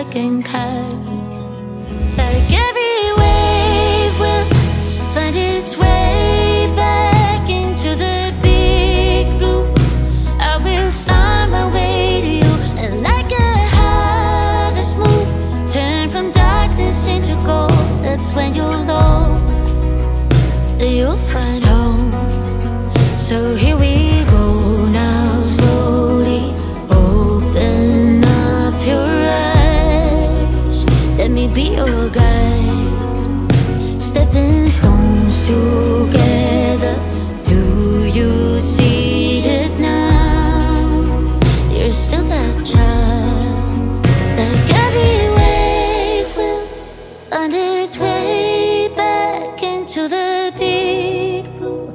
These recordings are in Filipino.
I can carry. Like every wave will find its way back into the big blue. I will find my way to you, and like a harvest moon, turn from darkness into gold. That's when you'll know that you'll find home. So here we go now, slowly open up your eyes. Let me be your guide. Stepping stones together. Do you see it now? You're still that child. Like every wave will find its way back into the big blue.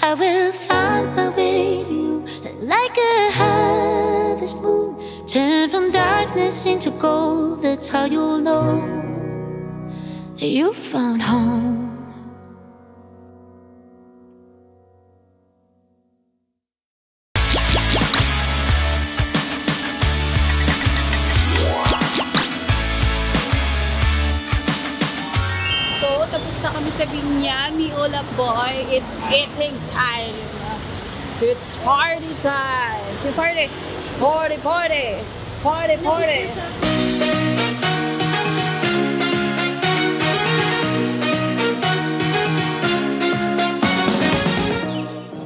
I will find my way to you, like a harvest moon, turn from darkness into gold. That's how you'll know that you found home. So, tapos na kami sa binyag ni Ulap Boy. It's eating time. It's party time. It's party. Party, party. Party, party.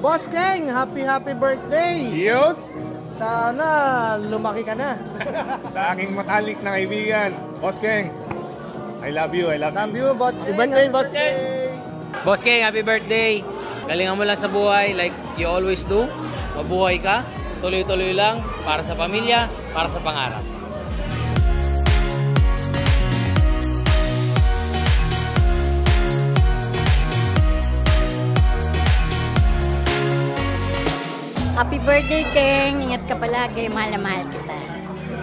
Boss Keng, happy birthday! Yun! Sana lumaki ka na. Sa aking matalik na kaibigan, Boss Keng. I love you, I love you. Boss Keng. Birthday, Boss Keng! Boss Keng, happy birthday! Galingan mo lang sa buhay like you always do. Mabuhay ka, tuloy-tuloy lang para sa pamilya, para sa pangarap. Happy birthday, Keng! Ingat ka palagi, mahal na mahal kita.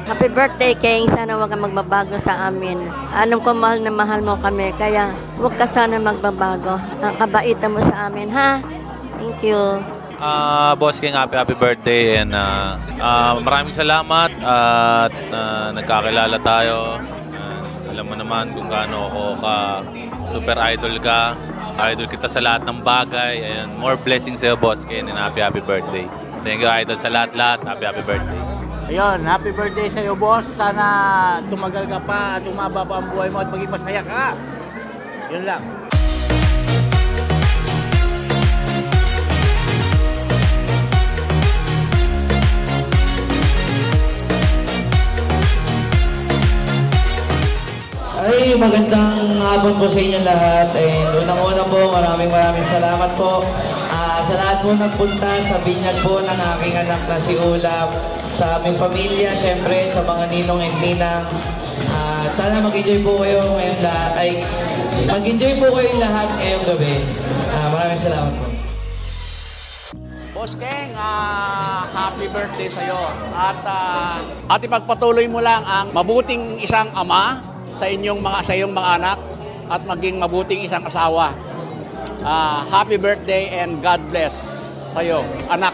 Happy birthday, Keng! Sana huwag kang magbabago sa amin. Alam ko mahal na mahal mo kami, kaya huwag ka sana magbabago. Ang kabaitan mo sa amin, ha? Thank you. Boss Keng, happy birthday, and maraming salamat at nagkakilala tayo. Alam mo naman kung gaano ako ka super idol ka. Idol kita sa lahat ng bagay. Ayan, more blessings sa'yo, Boss Keng, and happy birthday. Thank you, idol, sa lahat-lahat. Happy birthday. Ayun, happy birthday sa'yo, boss. Sana tumagal ka pa at umaba pa ang buhay mo at maging masaya ka. Yun lang. Ay, magandang hapon po sa inyo lahat. And unang-una po, maraming salamat po sa lahat po nagpunta sa binyag po ng aking anak na si Ulap, sa aming pamilya, syempre sa mga ninong and ninang. Sana mag-enjoy po kayo ngayong lahat. Ay, mag-enjoy po kayong lahat ngayong gabi. Maraming salamat po. Boss Keng, happy birthday sa'yo. At ipagpatuloy mo lang ang mabuting isang ama sa iyong mga anak at maging mabuting isang asawa. Happy birthday and God bless sa'yo, anak.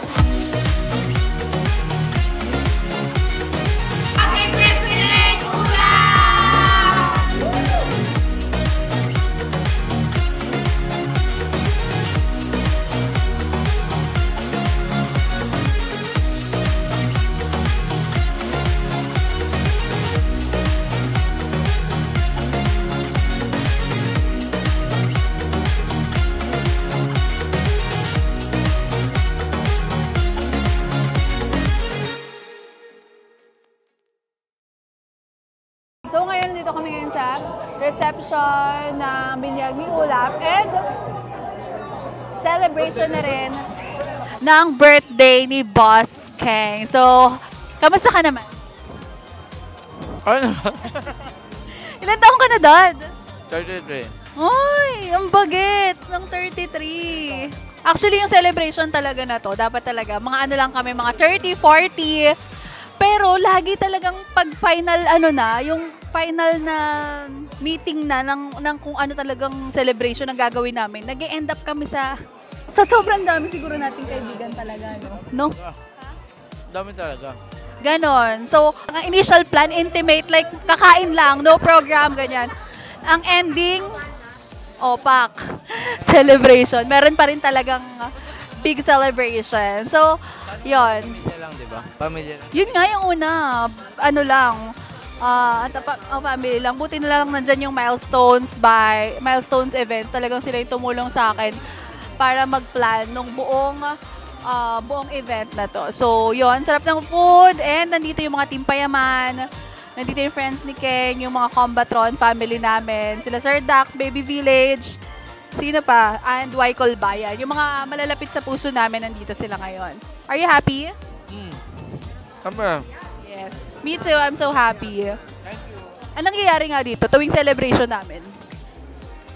So ngayon dito kami ngayon sa reception ng binyag ni Ulap and celebration na rin ng birthday ni Boss Keng. So, kamusta ka naman? Ano? Ilan taong ka na, Dad? 33. Ay, ang bagets ng 33. Actually, yung celebration talaga na to, dapat talaga, mga ano lang kami, mga 30, 40. Pero lagi talagang pag final yung final na meeting na ng kung ano talagang celebration ang gagawin namin, nag-e-end up kami sa sobrang dami siguro nating kaibigan talaga, no? Dami talaga. Ganon. So, ang initial plan, intimate, like kakain lang, no program, ganyan. Ang ending, opak. Celebration. Meron pa rin talagang big celebration. So, yon. Pamilya lang, di ba? Pamilya lang. Yun nga yung una. Ano lang, family lang. Buti na lang nandyan yung milestones events. Talagang sila yung tumulong sa akin para mag-plan ng buong event na to. So, yun. Sarap ng food. And nandito yung mga Team Payaman. Nandito yung friends ni Keng, yung mga Combatron family namin. Sila Sir Dax, Baby Village. Sino pa? And Waikol Bayan. Yung mga malalapit sa puso namin, nandito sila ngayon. Are you happy? Kama. Yes. Me too. I'm so happy. Anong nangyayari nga dito tuwing celebration namin?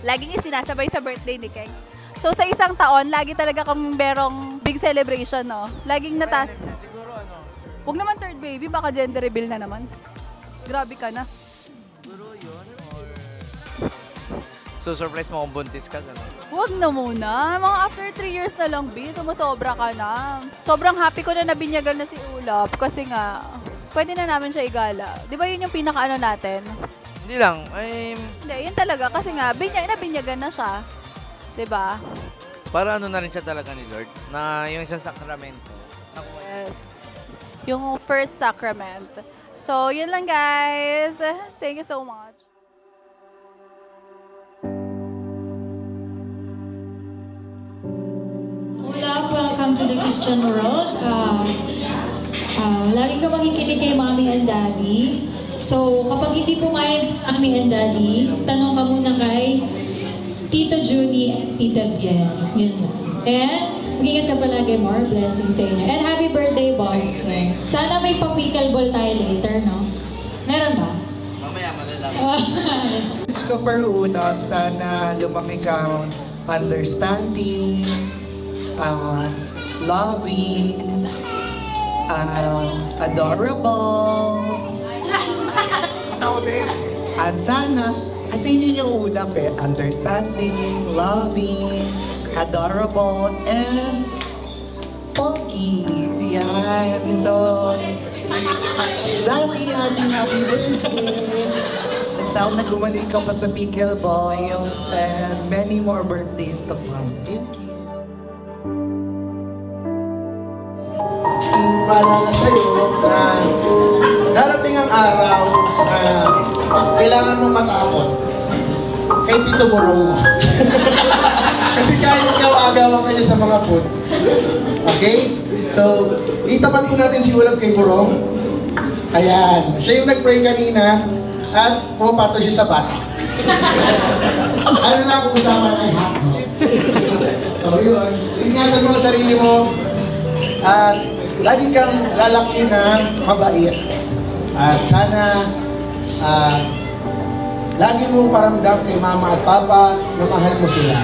Laging isinasabay sa birthday ni Keng. So, sa isang taon, lagi talaga kang merong big celebration, no? Laging Siguro ano? Huwag naman third baby, baka gender reveal na naman. Grabe ka na. Siguro yun or... So, surprise mo kung buntis ka, gano'n? Huwag na muna. Mga after 3 years na lang, B, sumusobra ka na. Sobrang happy ko na nabinyagan na si Ulap kasi nga, pwede na namin siya igala. Di ba yun yung pinaka-ano natin? Hindi lang. Hindi, yun talaga. Kasi nga, nabinyagan na siya. Di ba? Para ano na rin siya talaga ni Lord, na yung isang sakramento. Yes. Yung first sacrament. So, yun lang guys. Thank you so much. Ulap, welcome to the Christian world. Lagi ka makikinig kay Mommy and Daddy. So, kapag hindi pumayag sa Mommy and Daddy, tanong ka muna kay Tito Junie at Tita Vien. Yun lang. And, mag-ingat ka palagi. More blessings sa inyo. And happy birthday, boss. Sana may pa-pickleball tayo later, no? Meron ba? Mamaya, malalaman. Christopher Unab, sana lumaki kang understanding, loving, adorable. At sana, kasi yun yung ulap eh, understanding, loving, adorable, and pogi. Yan. So, happy birthday. At sana gumaling ka pa sa pickleball and many more birthdays to come. Thank you. Paalala sa'yo na darating ang araw na kailangan mo matakot kay Tito Burong mo. Kasi kahit ikaw agawan ka niya sa mga food. Okay? So, itapat po natin si Ulap kay Burong. Ayan. Siya yung nag-pray kanina at pumapato siya sa bat. Ano lang kung usama ng hotdog. So, yun. Ingatan mo ang sarili mo at lagi kang lalaki na mabait. At sana lagi mong paramdam kay Mama at Papa na mahal mo sila.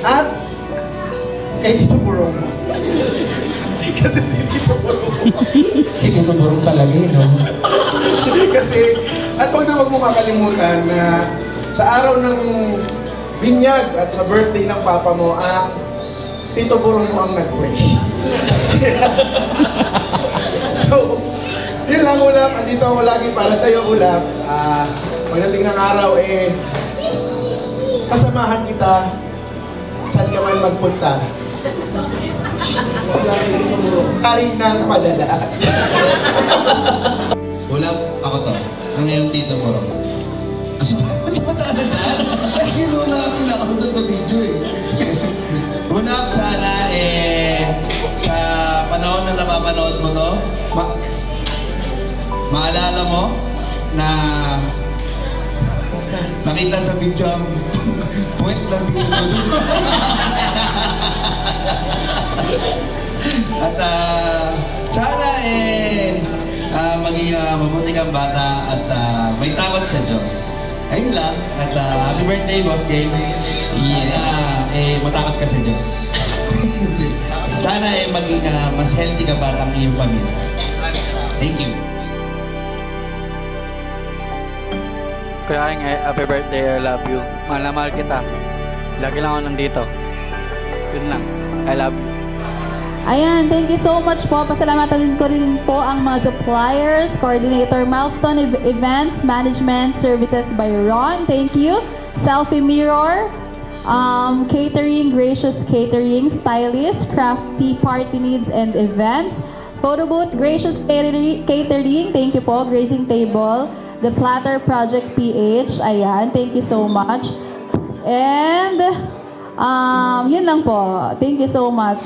At kay Tito Burong mo. Kasi si Tito Burong mo. Si Tito Burong talaga no? Kasi, at huwag na huwag mo kakalimutan na sa araw ng binyag at sa birthday ng Papa mo, ang Tito Burong mo ang nag-pray. So, yun lang Ulap. Andito ako lagi para sa'yo Ulap. Pagdating ng araw sasamahan kita saan ka man magpunta. Karin ng padala. Ulap, ako to. Ang iyong Tito Burong. Hindi ba tahanan? Hindi mo na ako nakausap sa video eh. Ulap, sana sa panahon na napapanood mo to, maalala mo na nakita sa video ang point ng Tito Burong. At sana maging mabuti kang bata at may takot sa Diyos. Ayun lang. At happy birthday, Boss Game. Sana matakot ka sa Diyos. Sana maging mas healthy ka bata ang iyong pamilya. Thank you. Kaya nga, happy birthday, I love you. Mahal na mahal kita. Lagi lang ako nandito. Yun lang. I love you. Ayan, thank you so much po. Pasalamatan din ko rin po ang mga suppliers, coordinator, Milestone Events, Management, Services by Ron. Thank you. Selfie Mirror, Catering, Gracious Catering, Stylist, Crafty Party Needs and Events, Photo Booth, Gracious Catering, thank you po. Grazing Table, The Platter Project PH, ayan, thank you so much. And, yun lang po. Thank you so much.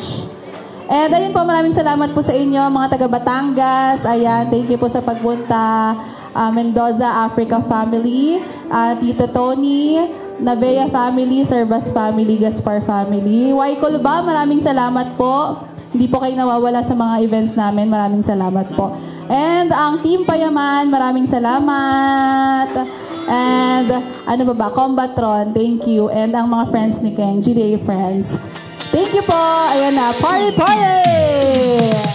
And ayun po, maraming salamat po sa inyo, mga taga Batangas. Ayan, thank you po sa pagpunta. Mendoza, Africa family. Tito Tony, Navea family, Servas family, Gaspar family. Waikulba, maraming salamat po. Hindi po kayo nawawala sa mga events namin. Maraming salamat po. And ang Team Payaman, maraming salamat. And ano ba ba? Combatron, thank you. And ang mga friends ni Keng, GDA friends. Thank you po. Ayan na, party!